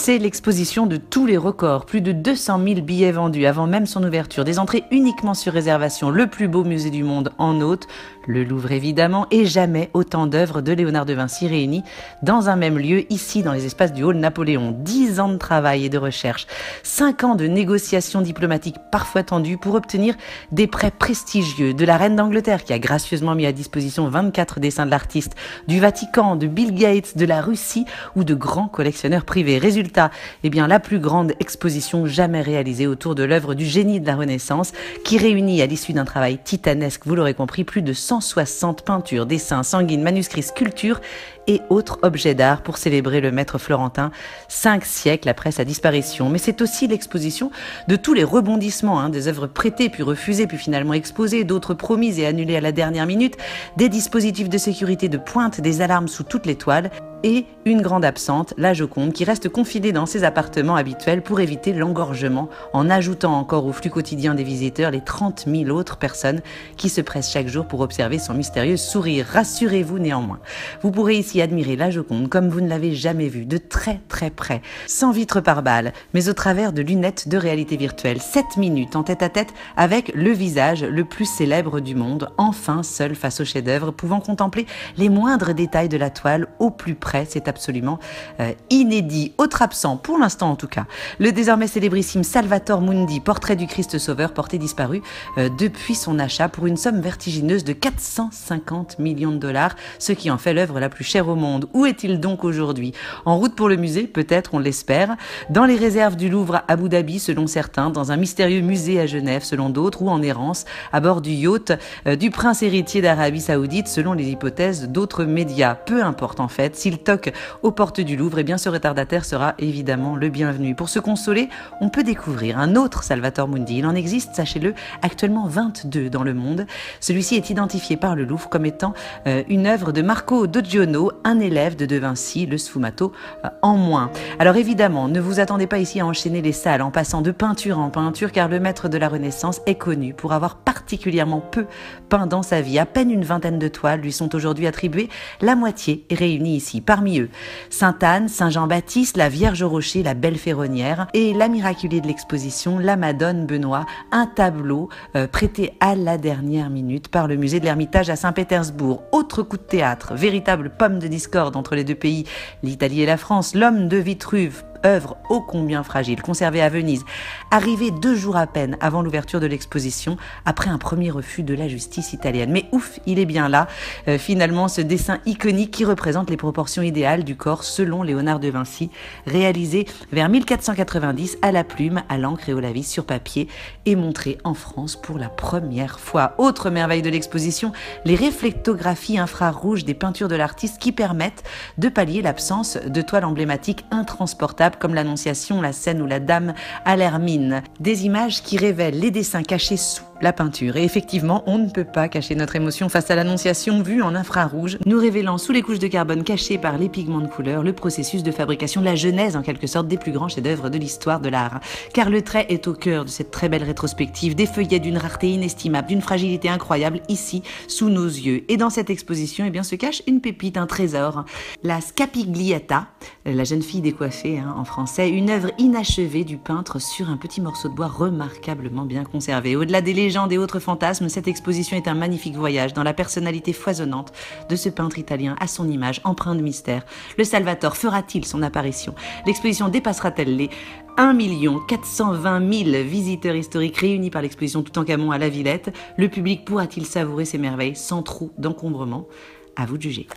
C'est l'exposition de tous les records, plus de 200 000 billets vendus avant même son ouverture, des entrées uniquement sur réservation, le plus beau musée du monde en hôte, le Louvre évidemment, et jamais autant d'œuvres de Léonard de Vinci réunies dans un même lieu, ici dans les espaces du Hall Napoléon. 10 ans de travail et de recherche, 5 ans de négociations diplomatiques parfois tendues pour obtenir des prêts prestigieux de la reine d'Angleterre qui a gracieusement mis à disposition 24 dessins de l'artiste, du Vatican, de Bill Gates, de la Russie ou de grands collectionneurs privés. Résultat, la plus grande exposition jamais réalisée autour de l'œuvre du génie de la Renaissance qui réunit à l'issue d'un travail titanesque, vous l'aurez compris, plus de 160 peintures, dessins, sanguines, manuscrits, sculptures et autres objets d'art pour célébrer le maître florentin 5 siècles après sa disparition. Mais c'est aussi l'exposition de tous les rebondissements, des œuvres prêtées puis refusées puis finalement exposées, d'autres promises et annulées à la dernière minute, des dispositifs de sécurité de pointe, des alarmes sous toutes les toiles et une grande absente, la Joconde, qui reste confinée dans ses appartements habituels pour éviter l'engorgement en ajoutant encore au flux quotidien des visiteurs les 30 000 autres personnes qui se pressent chaque jour pour observer son mystérieux sourire. Rassurez-vous néanmoins, vous pourrez ici admirer la Joconde comme vous ne l'avez jamais vue, de très très près, sans vitre par balle, mais au travers de lunettes de réalité virtuelle. 7 minutes en tête-à-tête avec le visage le plus célèbre du monde, enfin seul face au chef-d'œuvre, pouvant contempler les moindres détails de la toile au plus près. C'est absolument inédit. Autre absent, pour l'instant en tout cas, le désormais célébrissime Salvator Mundi, portrait du Christ Sauveur porté disparu depuis son achat pour une somme vertigineuse de 450 millions de dollars, ce qui en fait l'œuvre la plus chère au monde. Où est-il donc aujourd'hui? En route pour le musée, peut-être, on l'espère, dans les réserves du Louvre à Abu Dhabi selon certains, dans un mystérieux musée à Genève selon d'autres, ou en errance à bord du yacht du prince héritier d'Arabie Saoudite selon les hypothèses d'autres médias. Peu importe en fait, s'il toque aux portes du Louvre, ce retardataire sera évidemment le bienvenu. Pour se consoler, on peut découvrir un autre Salvator Mundi. Il en existe, sachez-le, actuellement 22 dans le monde. Celui-ci est identifié par le Louvre comme étant une œuvre de Marco Doggiano, un élève de Vinci, le sfumato en moins. Alors évidemment, ne vous attendez pas ici à enchaîner les salles en passant de peinture en peinture, car le maître de la Renaissance est connu pour avoir particulièrement peu peint dans sa vie. À peine une vingtaine de toiles lui sont aujourd'hui attribuées, la moitié est réunie ici. Parmi eux, Sainte-Anne, Saint-Jean-Baptiste, la Vierge au Rocher, la Belle Ferronnière et la miraculée de l'exposition, la Madone Benoît, un tableau prêté à la dernière minute par le musée de l'Ermitage à Saint-Pétersbourg. Autre coup de théâtre, véritable pomme de discorde entre les deux pays, l'Italie et la France, l'homme de Vitruve, œuvre ô combien fragile, conservée à Venise, arrivée 2 jours à peine avant l'ouverture de l'exposition, après un premier refus de la justice italienne. Mais ouf, il est bien là, finalement, ce dessin iconique qui représente les proportions idéales du corps selon Léonard de Vinci, réalisé vers 1490 à la plume, à l'encre et au lavis sur papier, et montré en France pour la première fois. Autre merveille de l'exposition, les réflectographies infrarouges des peintures de l'artiste qui permettent de pallier l'absence de toiles emblématiques intransportables comme l'Annonciation, la Scène ou la Dame à l'Hermine. Des images qui révèlent les dessins cachés sous la peinture. Et effectivement, on ne peut pas cacher notre émotion face à l'Annonciation vue en infrarouge, nous révélant sous les couches de carbone cachées par les pigments de couleur le processus de fabrication, la genèse en quelque sorte des plus grands chefs-d'œuvre de l'histoire de l'art. Car le trait est au cœur de cette très belle rétrospective, des feuillets d'une rareté inestimable, d'une fragilité incroyable ici sous nos yeux. Et dans cette exposition, se cache une pépite, un trésor, la Scapigliata, la jeune fille décoiffée en français, une œuvre inachevée du peintre sur un petit morceau de bois remarquablement bien conservé. Au-delà des légendes et autres fantasmes, cette exposition est un magnifique voyage dans la personnalité foisonnante de ce peintre italien à son image empreinte de mystère. Le Salvator fera-t-il son apparition? L'exposition dépassera-t-elle les 1 420 000 visiteurs historiques réunis par l'exposition Toutankhamon à la Villette? Le public pourra-t-il savourer ces merveilles sans trop d'encombrement? À vous de juger.